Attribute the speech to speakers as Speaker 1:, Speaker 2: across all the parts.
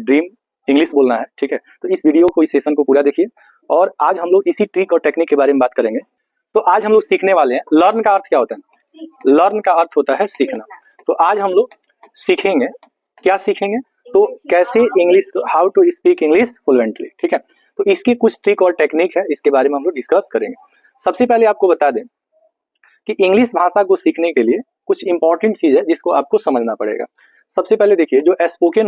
Speaker 1: Dream English बोलना है, ठीक है। तो इस वीडियो को, इस सेशन को पूरा देखिए और आज हम लोग इसी ट्रिक और टेक्निक के बारे में बात करेंगे। तो आज हम लोग सीखने वाले हैं, लर्न का अर्थ क्या होता है? लर्न का अर्थ होता है सीखना। तो आज हम लोग सीखेंगे, क्या सीखेंगे? तो कैसे English, how to speak English fluently, ठीक है। तो इसकी कुछ ट्रिक और टेक्निक है, इसके बारे में हम लोग डिस्कस करेंगे। सबसे पहले आपको बता दें कि इंग्लिश भाषा को सीखने के लिए कुछ इंपॉर्टेंट चीज है जिसको आपको समझना पड़ेगा। सबसे पहले देखिए, जो स्पोकन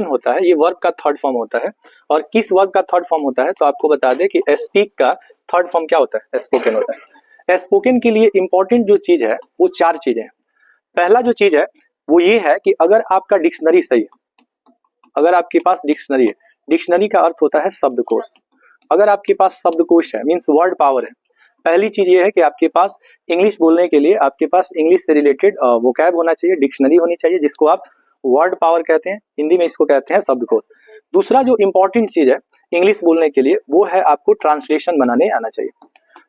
Speaker 1: होता है ये वर्ब का थर्ड फॉर्म होता है। और किस वर्ब का थर्ड फॉर्म होता है? तो आपको बता दें कि स्पीक का थर्ड फॉर्म क्या होता है? स्पोकन होता है। स्पोकन के लिए इंपॉर्टेंट जो चीज है वो चार चीजें हैं। पहला जो चीज है वो ये है कि अगर आपका डिक्शनरी सही है, अगर आपके पास डिक्शनरी है, डिक्शनरी का अर्थ होता है शब्दकोश। अगर आपके पास शब्दकोश है, मीन्स वर्ड पावर है। पहली चीज ये है कि आपके पास इंग्लिश बोलने के लिए आपके पास इंग्लिश से रिलेटेड वोकैब होना चाहिए, डिक्शनरी होनी चाहिए, जिसको आप वर्ड पावर कहते हैं, हिंदी में इसको कहते हैं शब्दकोश। दूसरा जो इंपॉर्टेंट चीज है इंग्लिश बोलने के लिए वो है आपको ट्रांसलेशन बनाने आना चाहिए।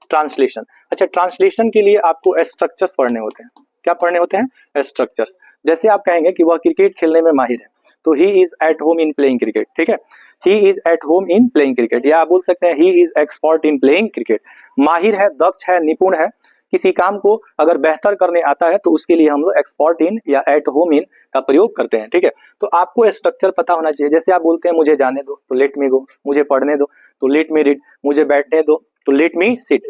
Speaker 1: ट्रांसलेशन, अच्छा, ट्रांसलेशन के लिए आपको स्ट्रक्चर्स पढ़ने होते हैं। क्या पढ़ने होते हैं? स्ट्रक्चर्स। जैसे आप कहेंगे कि वह क्रिकेट खेलने में माहिर है, तो he is at home in playing cricket, ठीक है। He is at home in playing cricket, या आप बोल सकते हैं he is expert in playing cricket. माहिर है, दक्ष है, निपुण है, किसी काम को अगर बेहतर करने आता है तो उसके लिए हम लोग एक्सपर्ट इन या एट होम इन का प्रयोग करते हैं, ठीक है। तो आपको स्ट्रक्चर पता होना चाहिए। जैसे आप बोलते हैं मुझे जाने दो तो लेट मी गो, मुझे पढ़ने दो तो लेट मी रीड, मुझे बैठने दो तो लेट मी सिट,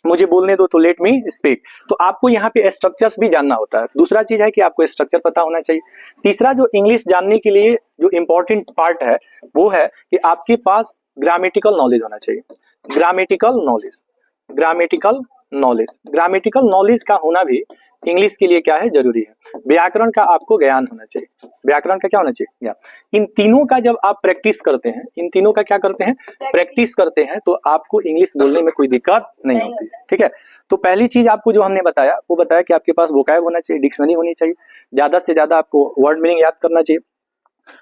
Speaker 1: मुझे बोलने दो तो लेट मी स्पीक। तो आपको यहाँ पे स्ट्रक्चर्स भी जानना होता है। दूसरा चीज है कि आपको स्ट्रक्चर पता होना चाहिए। तीसरा जो इंग्लिश जानने के लिए जो इंपॉर्टेंट पार्ट है वो है कि आपके पास ग्रामेटिकल नॉलेज होना चाहिए। Grammatical knowledge, grammatical knowledge, grammatical knowledge का होना भी इंग्लिश के लिए क्या है? जरूरी है। व्याकरण का आपको ज्ञान होना चाहिए। व्याकरण का क्या होना चाहिए? ज्ञान। इन तीनों का जब आप प्रैक्टिस करते हैं, इन तीनों का क्या करते हैं? प्रैक्टिस करते हैं, तो आपको इंग्लिश बोलने में कोई दिक्कत नहीं होती, ठीक है। तो पहली चीज आपको जो हमने बताया वो बताया कि आपके पास वोकैब होना चाहिए, डिक्शनरी होनी चाहिए, ज्यादा से ज्यादा आपको वर्ड मीनिंग याद करना चाहिए।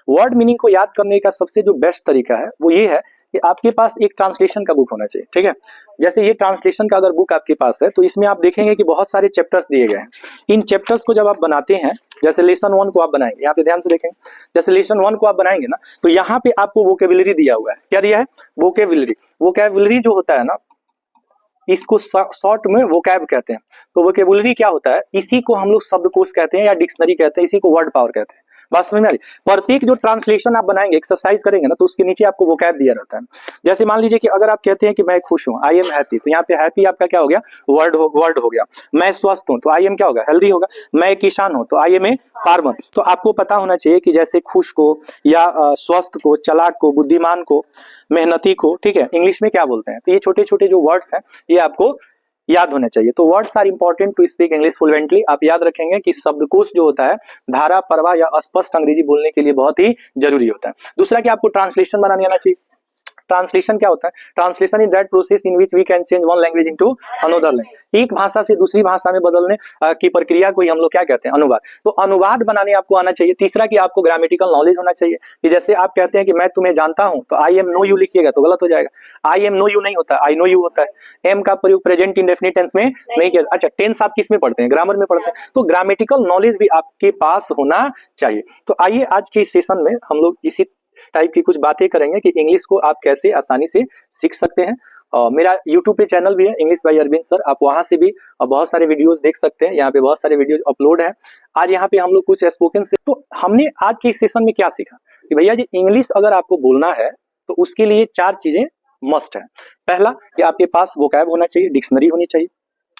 Speaker 1: वर्ड मीनिंग को याद करने का सबसे जो बेस्ट तरीका है वो ये है कि आपके पास एक ट्रांसलेशन का बुक होना चाहिए, ठीक है। जैसे ये ट्रांसलेशन का अगर बुक आपके पास है तो इसमें आप देखेंगे कि बहुत सारे चैप्टर्स दिए गए हैं। इन चैप्टर्स को जब आप बनाते हैं, जैसे लेसन 1 को आप बनाएंगे, यहाँ पे ध्यान से देखेंगे, जैसे लेसन 1 को आप बनाएंगे ना, तो यहाँ पे आपको वोकेबुलरी दिया हुआ है। क्या दिया है? वोकेबुलरी। वोकेबुलरी जो होता है ना, इसको शॉर्ट में वोकैब कहते हैं। तो वोकेबुलरी क्या होता है? इसी को हम लोग शब्दकोश कहते हैं या डिक्शनरी कहते हैं, इसी को वर्ड पावर कहते हैं। बात समझ में आ रही? प्रत्येक जो ट्रांसलेशन आप बनाएंगे, एक्सरसाइज करेंगे ना, तो उसके नीचे आपको वोकैब दिया रहता है। जैसे मान लीजिए कि अगर आप कहते हैं कि मैं खुश हूं, आई एम हैप्पी, तो यहाँ पे हैप्पी आपका क्या हो गया? वर्ड हो गया। मैं स्वस्थ हूं तो आई एम क्या होगा? हेल्दी होगा। मैं किसान हूं तो आई एम ए फार्मर। तो आपको पता होना चाहिए कि जैसे खुश को या स्वस्थ को, चालाक को, बुद्धिमान को, मेहनती को, ठीक है, इंग्लिश में क्या बोलते हैं। तो ये छोटे छोटे जो वर्ड्स हैं ये आपको याद होने चाहिए। तो words are important to speak English fluently. आप याद रखेंगे कि शब्दकोश जो होता है धारा, प्रवाह या स्पष्ट अंग्रेजी बोलने के लिए बहुत ही जरूरी होता है। दूसरा कि आपको ट्रांसलेशन बनाने आना चाहिए। ट्रांसलेशन क्या होता है? Translation is that process in which we can change one language into another language. एक भाषा से दूसरी भाषा में बदलने की प्रक्रिया को ही हम लोग क्या कहते हैं? अनुवाद। तो अनुवाद बनाने आपको आना चाहिए। तीसरा कि आपको ग्रामेटिकल नॉलेज होना चाहिए कि जैसे आप कहते हैं कि मैं तुम्हें जानता हूं, तो आई एम नो यू लिखिएगा तो गलत हो जाएगा। आई एम नो यू नहीं होता, आई नो यू होता है। एम का प्रयोग प्रेजेंट इंडेफिनिट टेंस में नहीं किया। अच्छा, टेंस आप किस में पढ़ते हैं? ग्रामर में पढ़ते हैं। तो ग्रामेटिकल नॉलेज भी आपके पास होना चाहिए। तो आइए आज के इस सेशन में हम लोग इसी टाइप की कुछ बातें करेंगे कि इंग्लिश को आप कैसे आसानी से सीख सकते हैं। मेरा YouTube पे चैनल भी है इंग्लिश बाय अरविंद सर, आप वहां से भी बहुत सारे वीडियोस देख सकते हैं। यहाँ पे बहुत सारे वीडियोस अपलोड है। आज यहाँ पे हम लोग कुछ स्पोकन से, तो हमने आज के इस सेशन में क्या सीखा कि भैया जी इंग्लिश अगर आपको बोलना है तो उसके लिए 4 चीजें मस्ट है। पहला कि आपके पास वोकैब होना चाहिए, डिक्शनरी होनी चाहिए।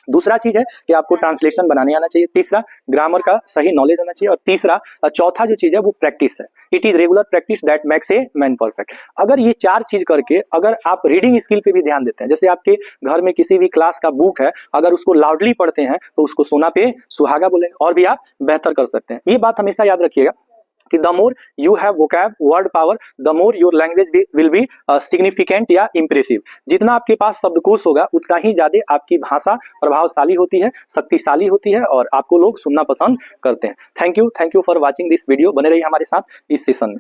Speaker 1: दूसरा चीज है कि आपको ट्रांसलेशन बनाने आना चाहिए। तीसरा, ग्रामर का सही नॉलेज होना चाहिए। और तीसरा, चौथा जो चीज है वो प्रैक्टिस है। It is regular practice that makes a man perfect. अगर ये 4 चीज करके अगर आप रीडिंग स्किल पे भी ध्यान देते हैं, जैसे आपके घर में किसी भी क्लास का बुक है, अगर उसको लाउडली पढ़ते हैं तो उसको सोना पे सुहागा बोलेंगे और भी आप बेहतर कर सकते हैं। ये बात हमेशा याद रखिएगा कि the more you have vocab, word power, the more your language will be significant या इंप्रेसिव। जितना आपके पास शब्दकोश होगा उतना ही ज्यादा आपकी भाषा प्रभावशाली होती है, शक्तिशाली होती है और आपको लोग सुनना पसंद करते हैं। Thank you for watching this video. बने रहिए हमारे साथ इस सेशन में।